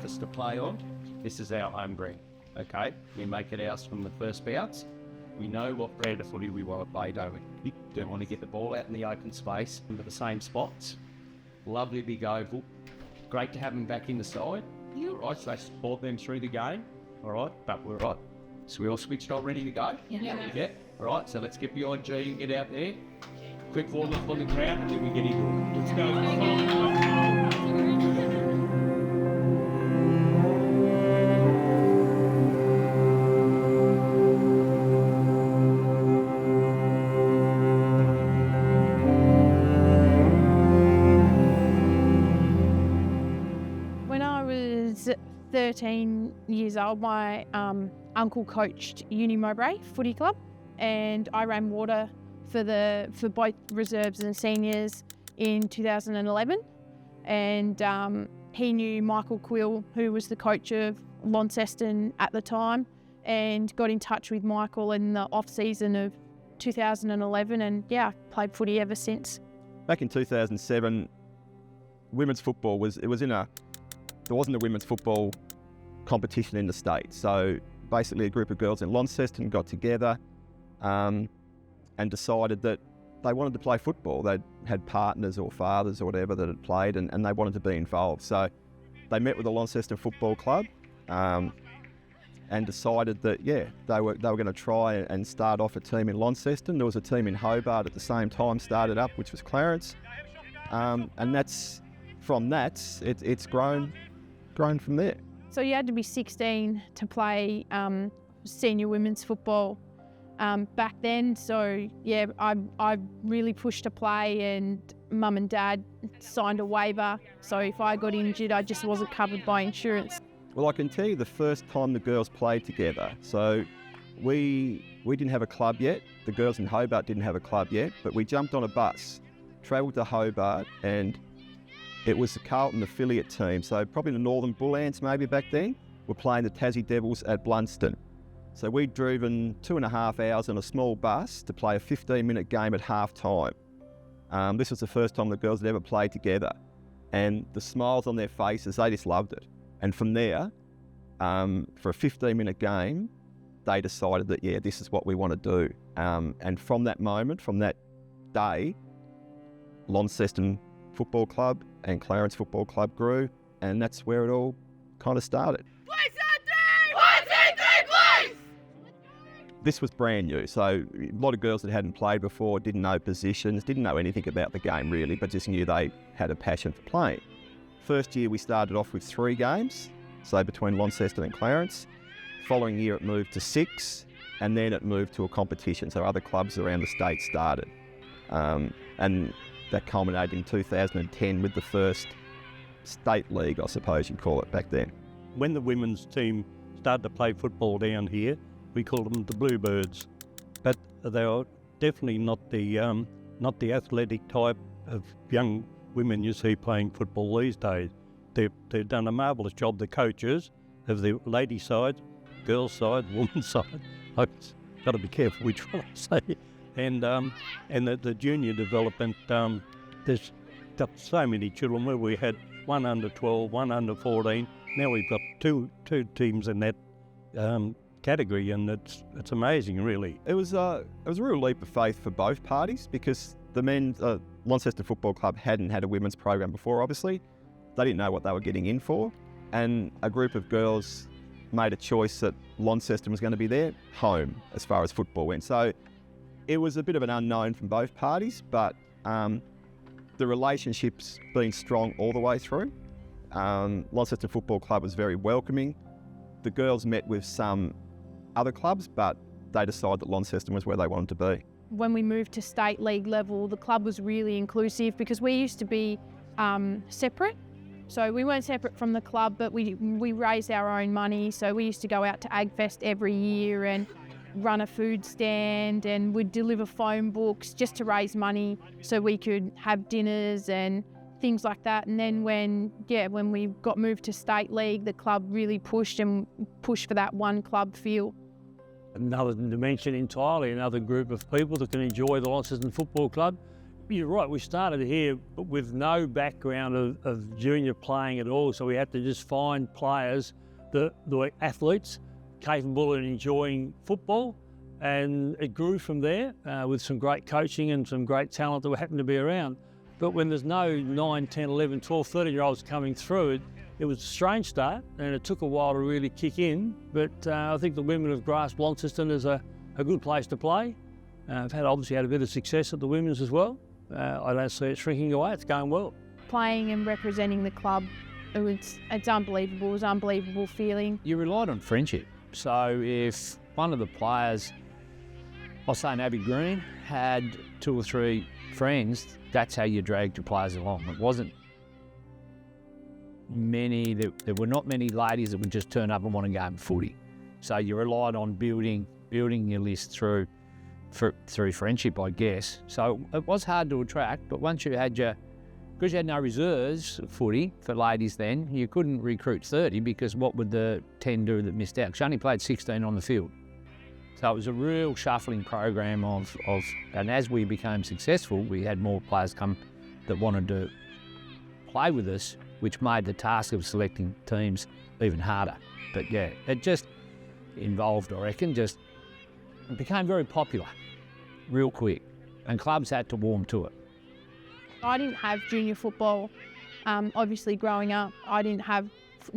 surface to play on. This is our home ground, okay? We make it ours from the first bounce. We know what brand of footy we want to play, don't we? Don't want to get the ball out in the open space into the same spots. Lovely big oval. Great to have them back in the side. Yeah, right, so they support them through the game. All right, but we're right. So we all switched on, ready to go? Yeah. All right, so let's get behind G and get out there. Quick warm up on the ground and then we get into it. Let's go. When I was 13 years old, my uncle coached Uni Mowbray Footy Club, and I ran water for both reserves and seniors in 2011. And he knew Michael Quill, who was the coach of Launceston at the time, and got in touch with Michael in the off season of 2011, and yeah, played footy ever since. Back in 2007, women's football there wasn't a women's football competition in the state. So basically a group of girls in Launceston got together and decided that they wanted to play football. They had partners or fathers or whatever that had played, and they wanted to be involved. So they met with the Launceston Football Club and decided that, they were going to try and start off a team in Launceston. There was a team in Hobart at the same time started up, which was Clarence. And it's grown from there. So you had to be 16 to play senior women's football back then. So yeah, I really pushed to play, and Mum and Dad signed a waiver. So if I got injured, I just wasn't covered by insurance. Well, I can tell you the first time the girls played together. So we didn't have a club yet. The girls in Hobart didn't have a club yet, but we jumped on a bus, travelled to Hobart, and it was the Carlton affiliate team, so probably the Northern Bull Ants maybe back then, were playing the Tassie Devils at Blunston. So we'd driven 2.5 hours on a small bus to play a 15-minute game at half time. This was the first time the girls had ever played together. And the smiles on their faces, they just loved it. And from there, for a 15-minute game, they decided that, this is what we want to do. And from that moment, from that day, Launceston Football Club and Clarence Football Club grew, and that's where it all kind of started. Please on 3! 1, 2, 3, please! This was brand new, so a lot of girls that hadn't played before, didn't know positions, didn't know anything about the game really, but just knew they had a passion for playing. First year we started off with 3 games, so between Launceston and Clarence. Following year it moved to 6, and then it moved to a competition, so other clubs around the state started. And that culminated in 2010 with the first state league, I suppose you'd call it back then. When the women's team started to play football down here, we called them the Bluebirds. But they are definitely not the athletic type of young women you see playing football these days. They've done a marvellous job, the coaches of the ladies' side, girls' side, women's side. I've got to be careful which one I say. And the junior development, there's got so many children where we had one under 12, one under 14. Now we've got two teams in that category, and it's amazing, really. It was a real leap of faith for both parties because the men's Launceston Football Club hadn't had a women's program before. Obviously, they didn't know what they were getting in for, and a group of girls made a choice that Launceston was going to be their home as far as football went. So it was a bit of an unknown from both parties, but the relationship's been strong all the way through. Launceston Football Club was very welcoming. The girls met with some other clubs, but they decided that Launceston was where they wanted to be. When we moved to state league level, the club was really inclusive because we used to be separate. So we weren't separate from the club, but we raised our own money. So we used to go out to AgFest every year and run a food stand, and we'd deliver phone books just to raise money so we could have dinners and things like that. And then when we got moved to state league, the club really pushed for that one club feel. Another dimension entirely, another group of people that can enjoy the Launceston Football Club. You're right, we started here but with no background of junior playing at all, so we had to just find players that were athletes, capable of enjoying football, and it grew from there with some great coaching and some great talent that happened to be around. But when there's no 9, 10, 11, 12, 13-year-olds coming through, it was a strange start, and it took a while to really kick in, but I think the women have grasped Launceston as a good place to play. I've obviously had a bit of success at the women's as well. I don't see it shrinking away, it's going well. Playing and representing the club, it's unbelievable. It was an unbelievable feeling. You relied on friendship. So if one of the players, I'll say Abby Green, had 2 or 3 friends, that's how you dragged your players along. It wasn't many, there were not many ladies that would just turn up and want to go and footy. So you relied on building your list through friendship, I guess. So it was hard to attract, but once you had because you had no reserves footy for ladies then, you couldn't recruit 30 because what would the 10 do that missed out? Because you only played 16 on the field. So it was a real shuffling program and as we became successful, we had more players come that wanted to play with us, which made the task of selecting teams even harder. But yeah, it just involved, I reckon, it became very popular real quick, and clubs had to warm to it. I didn't have junior football. Obviously growing up, I didn't have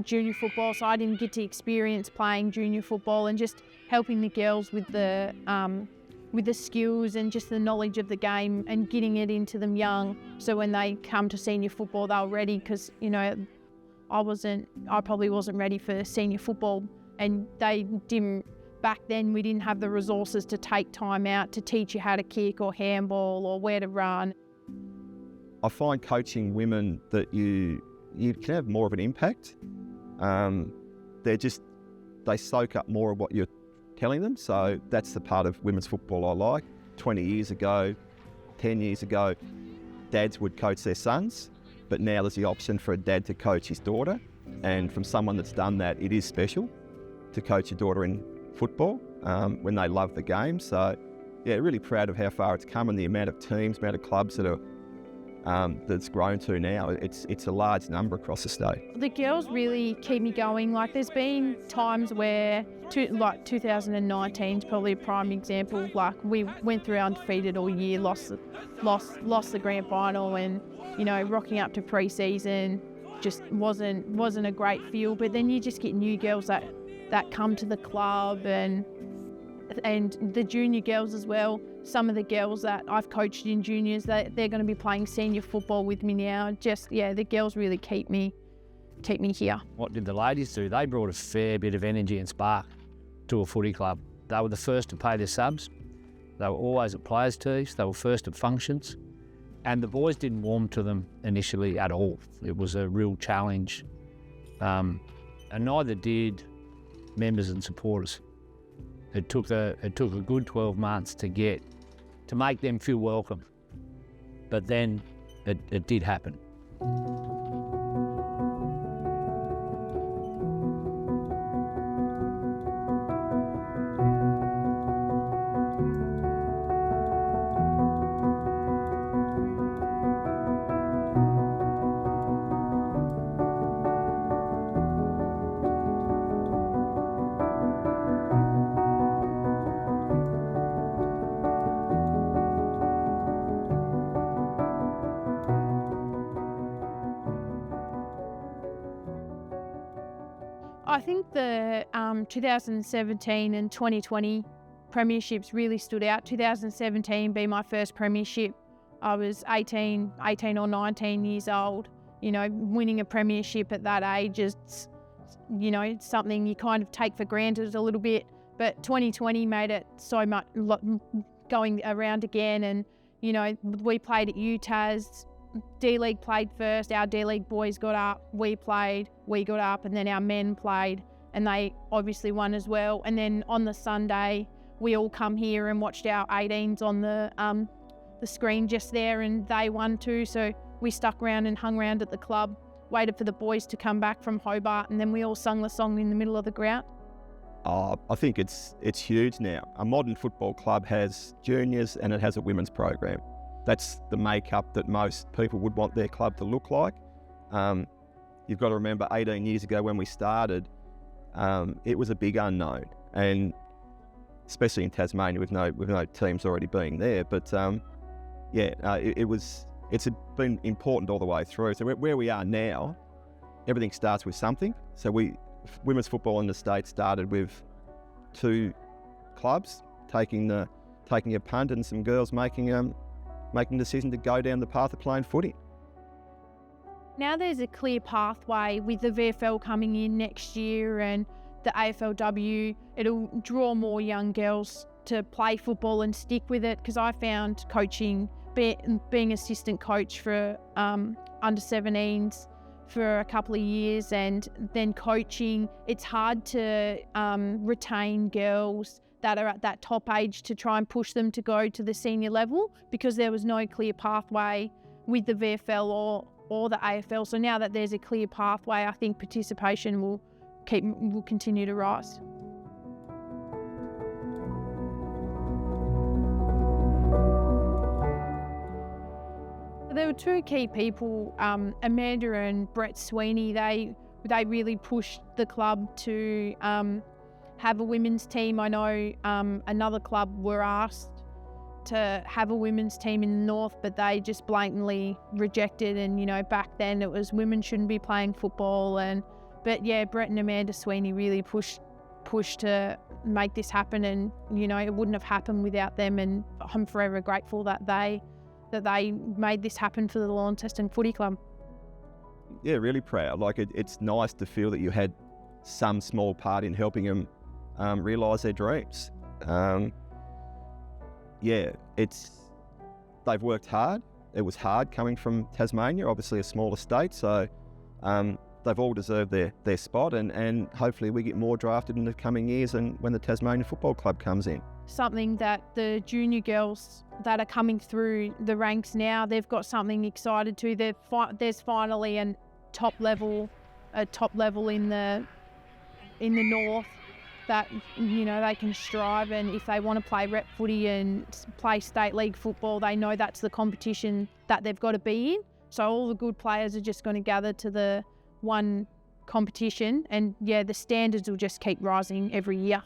junior football, so I didn't get to experience playing junior football and just helping the girls with the skills and just the knowledge of the game and getting it into them young, so when they come to senior football they were ready, because I probably wasn't ready for senior football, and they didn't. Back then we didn't have the resources to take time out to teach you how to kick or handball or where to run. I find coaching women that you can have more of an impact. They soak up more of what you're telling them. So that's the part of women's football I like. 20 years ago, 10 years ago, dads would coach their sons, but now there's the option for a dad to coach his daughter. And from someone that's done that, it is special to coach your daughter in football when they love the game. So yeah, really proud of how far it's come and the amount of teams, amount of clubs that are that's grown to now. It's a large number across the state. The girls really keep me going. Like there's been times where, like 2019 is probably a prime example. Like we went through undefeated all year, lost the grand final, and rocking up to pre-season just wasn't a great feel. But then you just get new girls that come to the club, and the junior girls as well. Some of the girls that I've coached in juniors, they're going to be playing senior football with me now. The girls really keep me here. What did the ladies do? They brought a fair bit of energy and spark to a footy club. They were the first to pay their subs. They were always at players' tees. They were first at functions. And the boys didn't warm to them initially at all. It was a real challenge. And neither did members and supporters. It took a good 12 months to make them feel welcome. But then it did happen. I think the 2017 and 2020 premierships really stood out. 2017 being my first premiership. I was 18 or 19 years old. Winning a premiership at that age is, something you kind of take for granted a little bit. But 2020 made it so much going around again, and we played at UTAS. D-League played first, our D-League boys got up, we played, we got up, and then our men played, and they obviously won as well. And then on the Sunday, we all come here and watched our 18s on the screen just there, and they won too. So we stuck around and hung around at the club, waited for the boys to come back from Hobart, and then we all sung the song in the middle of the ground. I think it's huge now. A modern football club has juniors and it has a women's program. that's the makeup that most people would want their club to look like. You've got to remember 18 years ago when we started, it was a big unknown, and especially in Tasmania with no teams already being there. But it's been important all the way through. So where we are now, everything starts with something. So women's football in the States started with 2 clubs taking a punt and some girls making the decision to go down the path of playing footy. Now there's a clear pathway with the VFL coming in next year and the AFLW. It'll draw more young girls to play football and stick with it, because I found coaching, being assistant coach for under 17s for a couple of years and then coaching, it's hard to retain girls that are at that top age to try and push them to go to the senior level, because there was no clear pathway with the VFL or the AFL. So now that there's a clear pathway, I think participation will continue to rise. There were 2 key people, Amanda and Brett Sweeney. They really pushed the club to have a women's team. I know another club were asked to have a women's team in the north, but they just blatantly rejected. And back then it was women shouldn't be playing football. But yeah, Brett and Amanda Sweeney really pushed to make this happen, and it wouldn't have happened without them. And I'm forever grateful that they made this happen for the Launceston Footy Club. Yeah, really proud. Like it's nice to feel that you had some small part in helping them realise their dreams. They've worked hard. It was hard coming from Tasmania, obviously a smaller state, so they've all deserved their spot, and hopefully we get more drafted in the coming years and when the Tasmania Football Club comes in. Something that the junior girls that are coming through the ranks now, they've got something excited to. There's finally a top level in the north that they can strive, and if they want to play rep footy and play state league football, they know that's the competition that they've got to be in. So all the good players are just going to gather to the one competition, and the standards will just keep rising every year.